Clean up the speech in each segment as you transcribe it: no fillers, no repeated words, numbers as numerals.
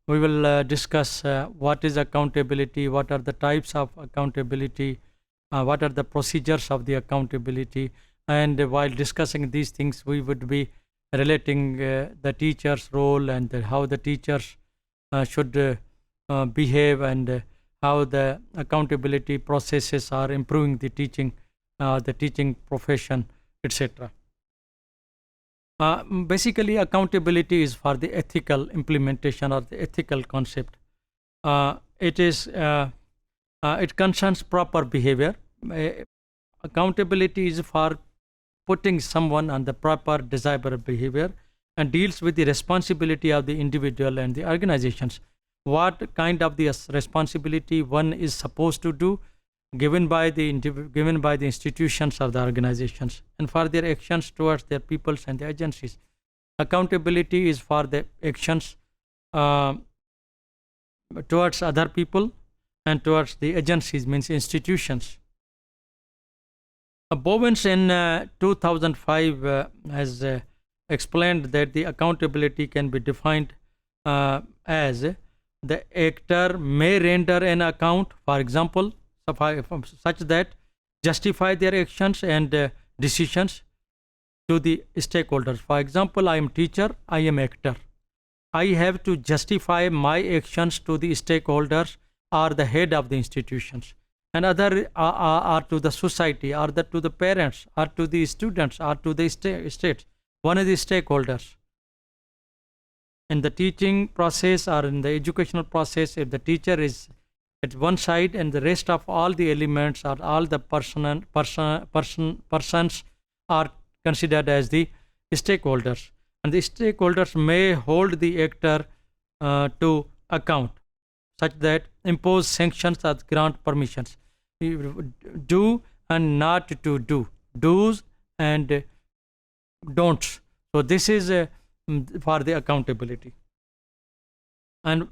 we will discuss what is accountability, what are the types of accountability, what are the procedures of the accountability, and while discussing these things, we would be relating the teacher's role and how the teachers should behave, and how the accountability processes are improving the teaching profession, etc. Basically, accountability is for the ethical implementation or the ethical concept. It concerns proper behavior. Accountability is for putting someone on the proper desirable behavior, and deals with the responsibility of the individual and the organizations. What kind of the responsibility one is supposed to do, given by the institutions or the organizations, and for their actions towards their peoples and the agencies. Accountability is for the actions towards other people and towards the agencies, means institutions. Bowens in 2005 has explained that the accountability can be defined as the actor may render an account, for example, such that justify their actions and decisions to the stakeholders. For example, I am teacher, I am actor. I have to justify my actions to the stakeholders or the head of the institutions, and other are to the society, or to the parents, or to the students, or to the states. One of the stakeholders. In the teaching process or in the educational process, if the teacher is at one side and the rest of all the elements or all the persons are considered as the stakeholders, and the stakeholders may hold the actor to account, such that impose sanctions or grant permissions. Do and not to do, do's and don'ts. So this is for the accountability. And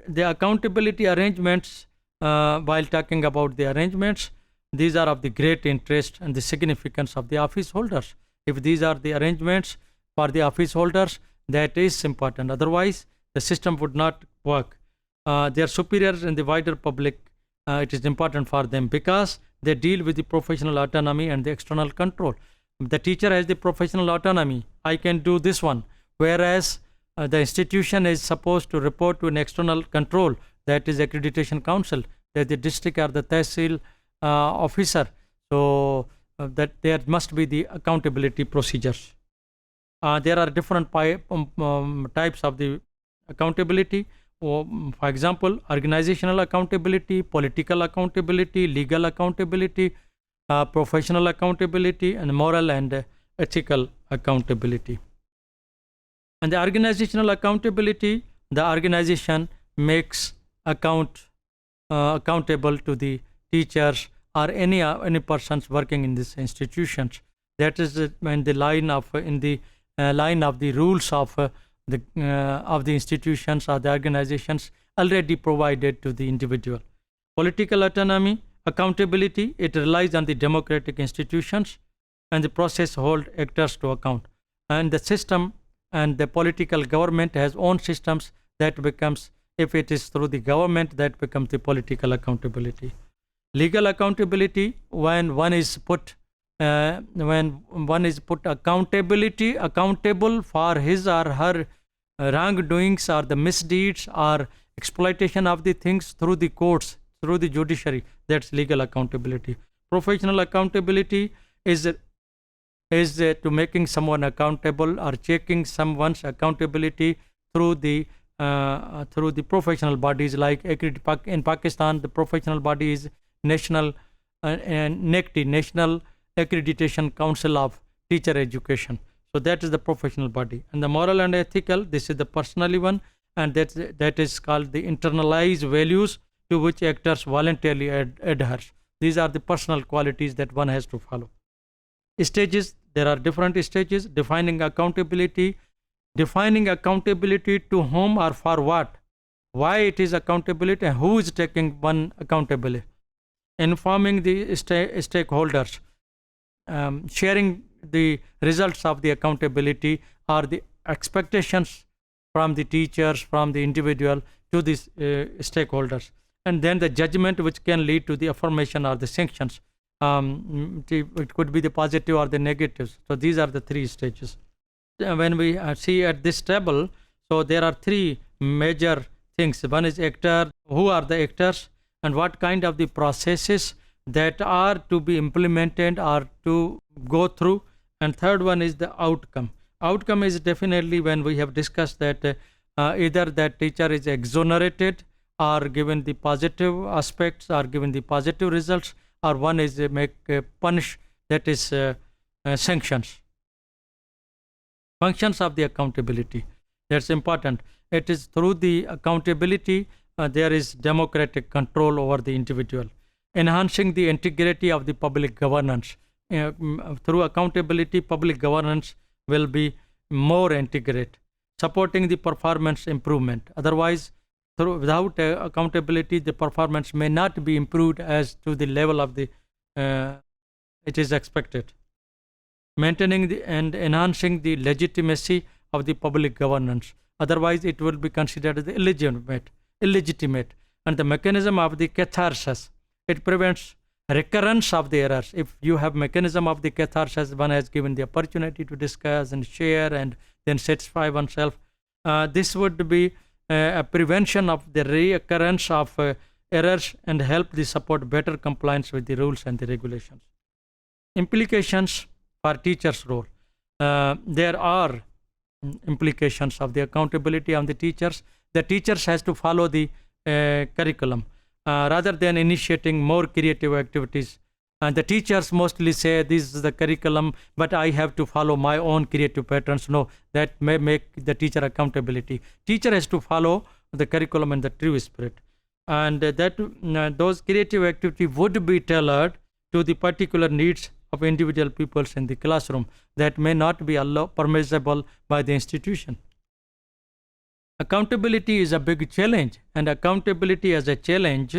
the accountability arrangements, while talking about the arrangements, these are of the great interest and the significance of the office holders. If these are the arrangements for the office holders, that is important. Otherwise, the system would not work. Their superiors and the wider public, it is important for them because they deal with the professional autonomy and the external control. The teacher has the professional autonomy. I can do this one. Whereas the institution is supposed to report to an external control, that is accreditation council, that the district or the tehsil officer. So that there must be the accountability procedures. There are different types of the accountability. For example, organizational accountability, political accountability, legal accountability, professional accountability, and moral and ethical accountability. And the organizational accountability, the organization makes accountable to the teachers or any persons working in these institutions. That is in the line of the rules of the institutions or the organizations already provided to the individual. Political autonomy, accountability, it relies on the democratic institutions and the process hold actors to account. And the system and the political government has own systems that becomes, if it is through the government, that becomes the political accountability. Legal accountability, when one is put accountable for his or her wrongdoings or the misdeeds or exploitation of the things through the courts, through the judiciary, that's legal accountability. Professional accountability is to making someone accountable or checking someone's accountability through the professional bodies, like in Pakistan, the professional body is National NACTI, National Accreditation Council of Teacher Education. So that is the professional body. And the moral and ethical, this is the personally one, and that is called the internalized values to which actors voluntarily adhere. These are the personal qualities that one has to follow. Stages, there are different stages. Defining accountability to whom or for what, why it is accountability, and who is taking one accountability. Informing the stakeholders, sharing the results of the accountability or the expectations from the teachers, from the individual, to these stakeholders. And then the judgment which can lead to the affirmation or the sanctions. It could be the positive or the negatives. So these are the three stages. When we see at this table, so there are three major things. One is actor, who are the actors and what kind of the processes that are to be implemented or to go through. And third one is the outcome. Outcome is definitely when we have discussed that either that teacher is exonerated or given the positive aspects or given the positive results, or one is punish, that is sanctions. Functions of the accountability, that's important. It is through the accountability there is democratic control over the individual. Enhancing the integrity of the public governance. Through accountability, public governance will be more integrated. Supporting the performance improvement. Otherwise, without accountability, the performance may not be improved as to the level of the it is expected. Maintaining and enhancing the legitimacy of the public governance. Otherwise, it will be considered as illegitimate. And the mechanism of the catharsis. It prevents recurrence of the errors. If you have mechanism of the catharsis, one has given the opportunity to discuss and share and then satisfy oneself. This would be a prevention of the reoccurrence of errors and help the support better compliance with the rules and the regulations. Implications for teachers' role. There are implications of the accountability on the teachers. The teachers has to follow the curriculum rather than initiating more creative activities. And the teachers mostly say this is the curriculum, but I have to follow my own creative patterns. No, that may make the teacher accountability. Teacher has to follow the curriculum in the true spirit. And those creative activities would be tailored to the particular needs of individual pupils in the classroom that may not be permissible by the institution. Accountability is a big challenge, and accountability as a challenge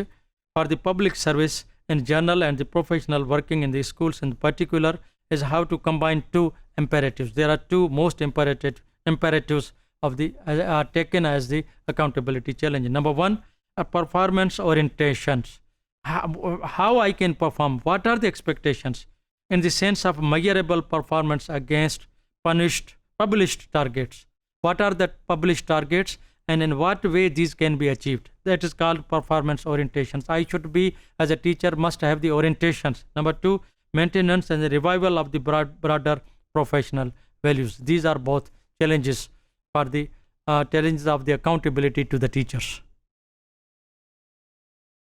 for the public service in general and the professional working in the schools in particular is how to combine two imperatives. There are two most imperatives of the are taken as the accountability challenge. Number one, performance orientations. How I can perform? What are the expectations in the sense of measurable performance against published targets? What are the published targets and in what way these can be achieved? That is called performance orientations. I should be, as a teacher, must have the orientations. Number two, maintenance and the revival of the broader professional values. These are both challenges for the challenges of the accountability to the teachers.